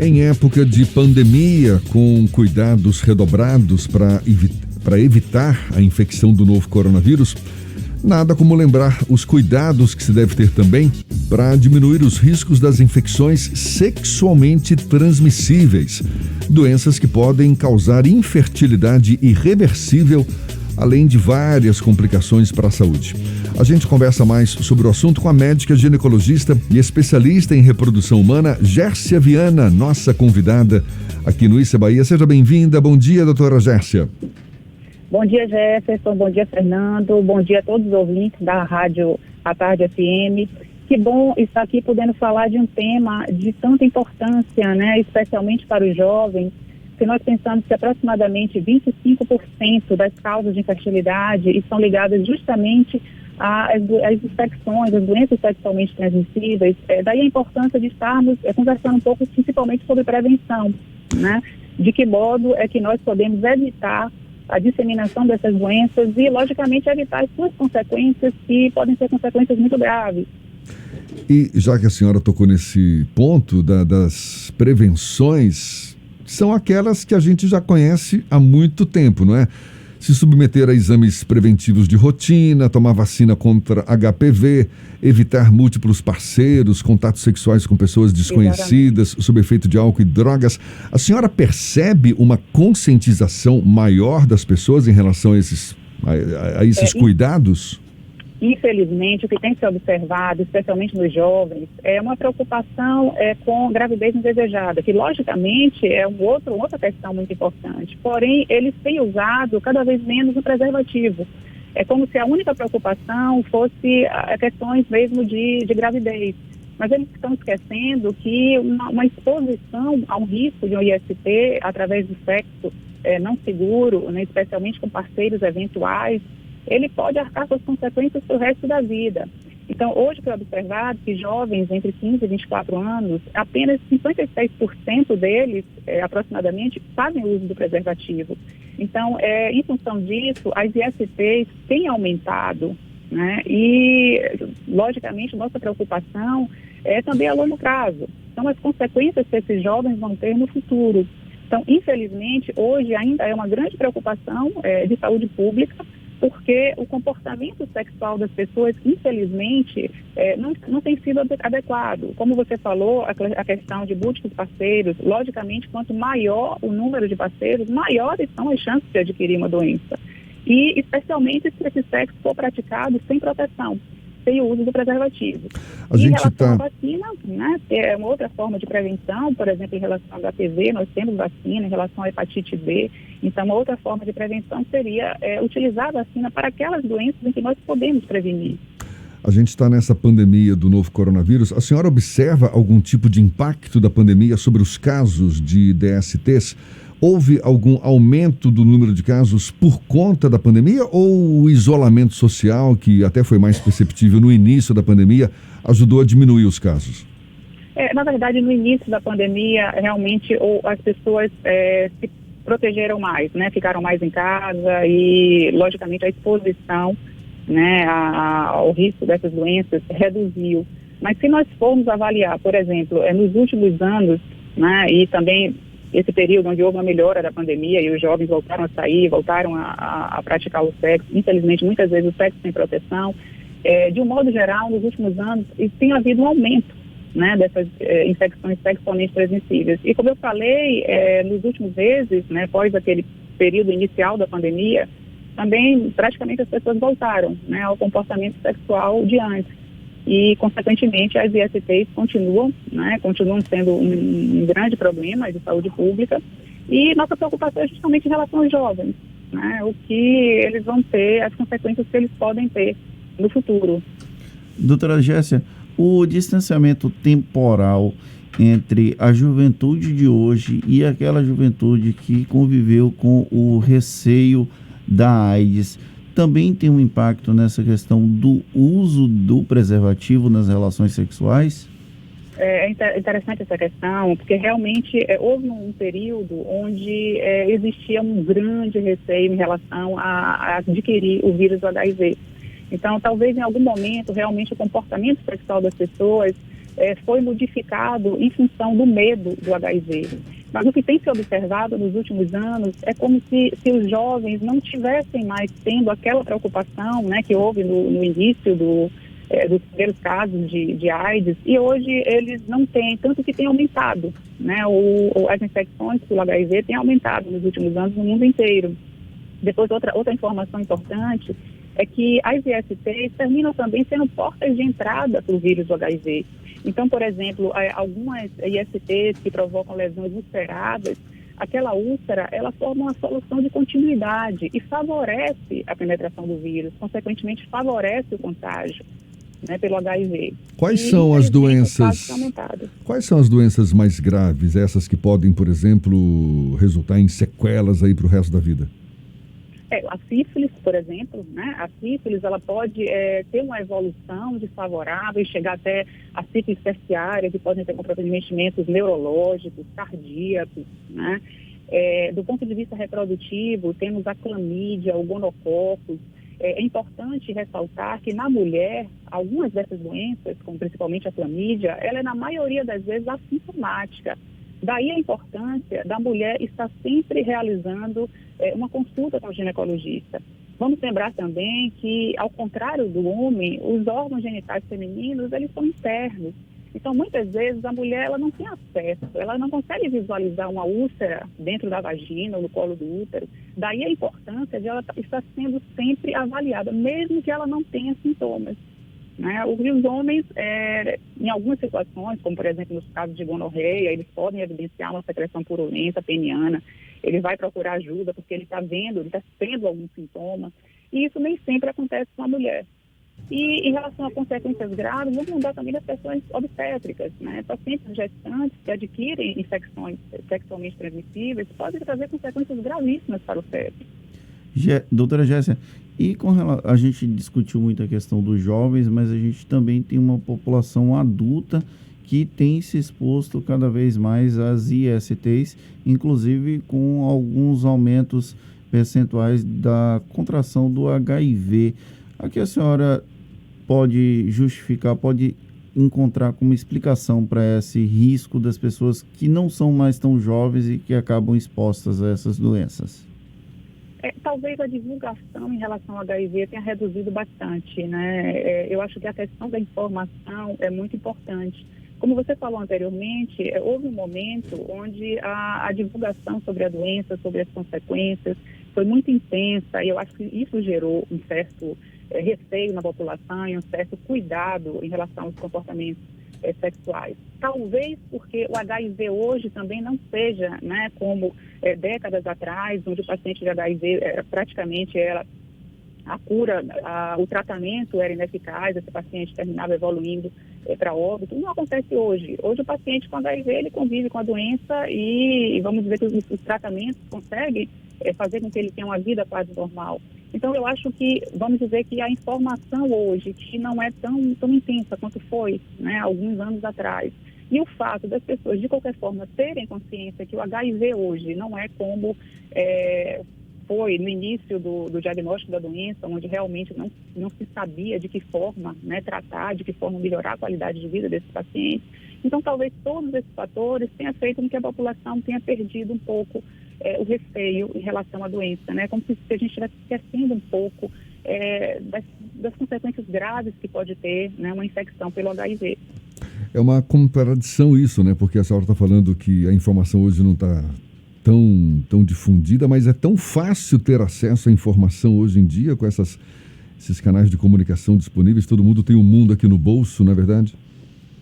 Em época de pandemia, com cuidados redobrados para evitar a infecção do novo coronavírus, nada como lembrar os cuidados que se deve ter também para diminuir os riscos das infecções sexualmente transmissíveis, doenças que podem causar infertilidade irreversível, além de várias complicações para a saúde. A gente conversa mais sobre o assunto com a médica ginecologista e especialista em reprodução humana, Gércia Viana, nossa convidada aqui no Issa Bahia. Seja bem-vinda. Bom dia, doutora Gércia. Bom dia, Jefferson. Bom dia, Fernando. Bom dia a todos os ouvintes da Rádio à Tarde FM. Que bom estar aqui podendo falar de um tema de tanta importância, né, especialmente para os jovens. Se nós pensamos que aproximadamente 25% das causas de infertilidade estão ligadas justamente às infecções, às doenças sexualmente transmissíveis, daí a importância de estarmos conversando um pouco principalmente sobre prevenção, né? De que modo é que nós podemos evitar a disseminação dessas doenças e, logicamente, evitar as suas consequências, que podem ser consequências muito graves. E já que a senhora tocou nesse ponto das prevenções, são aquelas que a gente já conhece há muito tempo, não é? Se submeter a exames preventivos de rotina, tomar vacina contra HPV, evitar múltiplos parceiros, contatos sexuais com pessoas desconhecidas, sob efeito de álcool e drogas. A senhora percebe uma conscientização maior das pessoas em relação a esses cuidados? Infelizmente, o que tem se observado, especialmente nos jovens, é uma preocupação com gravidez indesejada, que logicamente é outra questão muito importante. Porém, eles têm usado cada vez menos o preservativo. É como se a única preocupação fosse questões mesmo de gravidez. Mas eles estão esquecendo que uma exposição a um risco de um IST através do sexo não seguro, né, especialmente com parceiros eventuais, ele pode arcar com as consequências para o resto da vida. Então, hoje foi observado que jovens entre 15 e 24 anos, apenas 56% deles, aproximadamente, fazem uso do preservativo. Então, em função disso, as ISTs têm aumentado, né? E, logicamente, nossa preocupação é também a longo prazo. São as consequências que esses jovens vão ter no futuro. Então, infelizmente, hoje ainda é uma grande preocupação de saúde pública, porque o comportamento sexual das pessoas, infelizmente, não tem sido adequado. Como você falou, a questão de múltiplos parceiros, logicamente, quanto maior o número de parceiros, maiores são as chances de adquirir uma doença. E, especialmente, se esse sexo for praticado sem proteção, sem o uso do preservativo. Em relação à vacina, né, é uma outra forma de prevenção, por exemplo, em relação ao HPV, nós temos vacina, em relação à hepatite B. Então, uma outra forma de prevenção seria utilizar a vacina para aquelas doenças em que nós podemos prevenir. A gente está nessa pandemia do novo coronavírus. A senhora observa algum tipo de impacto da pandemia sobre os casos de DSTs? Houve algum aumento do número de casos por conta da pandemia ou o isolamento social, que até foi mais perceptível no início da pandemia, ajudou a diminuir os casos? Na verdade, no início da pandemia, realmente as pessoas se protegeram mais, né? Ficaram mais em casa e, logicamente, a exposição, né, ao risco dessas doenças reduziu. Mas se nós formos avaliar, por exemplo, nos últimos anos, né, e também esse período onde houve uma melhora da pandemia e os jovens voltaram a sair, voltaram a praticar o sexo, infelizmente, muitas vezes o sexo sem proteção, de um modo geral, nos últimos anos, tem havido um aumento, né, dessas infecções sexualmente transmissíveis. E como eu falei, nos últimos meses, né, após aquele período inicial da pandemia, também praticamente as pessoas voltaram, né, ao comportamento sexual de antes. E, consequentemente, as ISTs continuam sendo um grande problema de saúde pública. E nossa preocupação é justamente em relação aos jovens, né, o que eles vão ter, as consequências que eles podem ter no futuro. Doutora Gércia, o distanciamento temporal entre a juventude de hoje e aquela juventude que conviveu com o receio da AIDS também tem um impacto nessa questão do uso do preservativo nas relações sexuais? É interessante essa questão, porque realmente houve um período onde existia um grande receio em relação a adquirir o vírus do HIV. Então, talvez em algum momento, realmente, o comportamento sexual das pessoas foi modificado em função do medo do HIV. Mas o que tem se observado nos últimos anos é como se os jovens não tivessem mais tendo aquela preocupação, né, que houve no início dos primeiros casos de AIDS, e hoje eles não têm, tanto que tem aumentado, né, as infecções pelo HIV têm aumentado nos últimos anos no mundo inteiro. Depois, outra informação importante é que as ISTs terminam também sendo portas de entrada para o vírus do HIV. Então, por exemplo, algumas ISTs que provocam lesões ulceradas, aquela úlcera, ela forma uma solução de continuidade e favorece a penetração do vírus, consequentemente favorece o contágio, né, pelo HIV. Quais são as doenças mais graves, essas que podem, por exemplo, resultar em sequelas aí para o resto da vida? A sífilis, por exemplo, né? A sífilis, ela pode ter uma evolução desfavorável e chegar até a sífilis terciária, que podem ter comprometimentos neurológicos, cardíacos, né? Do ponto de vista reprodutivo, temos a clamídia, o gonococcus. É importante ressaltar que na mulher, algumas dessas doenças, como principalmente a clamídia, ela é na maioria das vezes assintomática. Daí a importância da mulher estar sempre realizando uma consulta com o ginecologista. Vamos lembrar também que, ao contrário do homem, os órgãos genitais femininos, eles são internos. Então, muitas vezes, a mulher ela não tem acesso, ela não consegue visualizar uma úlcera dentro da vagina ou no colo do útero. Daí a importância de ela estar sendo sempre avaliada, mesmo que ela não tenha sintomas. Né? Os homens, em algumas situações, como por exemplo nos casos de gonorreia, eles podem evidenciar uma secreção purulenta peniana, ele vai procurar ajuda porque ele está vendo, ele está tendo algum sintoma, e isso nem sempre acontece com a mulher. E em relação a consequências graves, vamos lembrar também das questões obstétricas, né? Pacientes gestantes que adquirem infecções sexualmente transmissíveis podem trazer consequências gravíssimas para o feto. Doutora Jéssica, e a gente discutiu muito a questão dos jovens, mas a gente também tem uma população adulta que tem se exposto cada vez mais às ISTs, inclusive com alguns aumentos percentuais da contração do HIV. Aqui a senhora pode justificar, pode encontrar como explicação para esse risco das pessoas que não são mais tão jovens e que acabam expostas a essas doenças? Talvez a divulgação em relação ao HIV tenha reduzido bastante, né? Eu acho que a questão da informação é muito importante. Como você falou anteriormente, houve um momento onde a divulgação sobre a doença, sobre as consequências, foi muito intensa, e eu acho que isso gerou um certo receio na população e um certo cuidado em relação aos comportamentos sexuais. Talvez porque o HIV hoje também não seja, né, como décadas atrás, onde o paciente de HIV praticamente era a cura, o tratamento era ineficaz, esse paciente terminava evoluindo para óbito. Não acontece hoje. Hoje o paciente com HIV, ele convive com a doença e vamos dizer que os tratamentos conseguem fazer com que ele tenha uma vida quase normal. Então eu acho que, vamos dizer que a informação hoje, que não é tão intensa quanto foi, né, alguns anos atrás, e o fato das pessoas, de qualquer forma, terem consciência que o HIV hoje não é como foi no início do diagnóstico da doença, onde realmente não se sabia de que forma, né, tratar, de que forma melhorar a qualidade de vida desses pacientes. Então, talvez todos esses fatores tenham feito com que a população tenha perdido um pouco o receio em relação à doença, né? Como se a gente estivesse esquecendo um pouco das consequências graves que pode ter, né, uma infecção pelo HIV. É uma contradição isso, né? Porque a senhora está falando que a informação hoje não está tão difundida, mas é tão fácil ter acesso à informação hoje em dia com esses canais de comunicação disponíveis. Todo mundo tem um mundo aqui no bolso, não é verdade?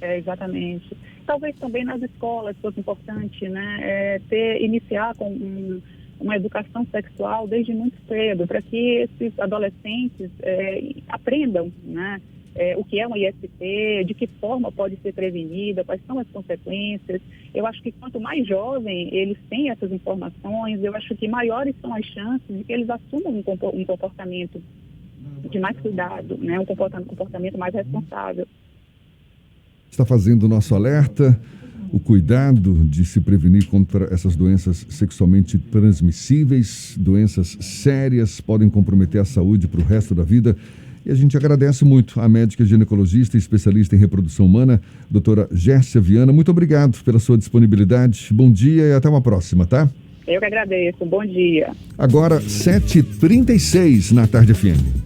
Exatamente. Talvez também nas escolas fosse importante, né, iniciar com uma educação sexual desde muito cedo, para que esses adolescentes aprendam, né, o que é uma IST, de que forma pode ser prevenida, quais são as consequências. Eu acho que quanto mais jovem eles têm essas informações, eu acho que maiores são as chances de que eles assumam um comportamento de mais cuidado, né, um comportamento mais responsável. Está fazendo o nosso alerta, o cuidado de se prevenir contra essas doenças sexualmente transmissíveis, doenças sérias, podem comprometer a saúde para o resto da vida. E a gente agradece muito a médica ginecologista e especialista em reprodução humana, doutora Gércia Viana. Muito obrigado pela sua disponibilidade. Bom dia e até uma próxima, tá? Eu que agradeço. Bom dia. Agora, 7h36 na Tarde FM.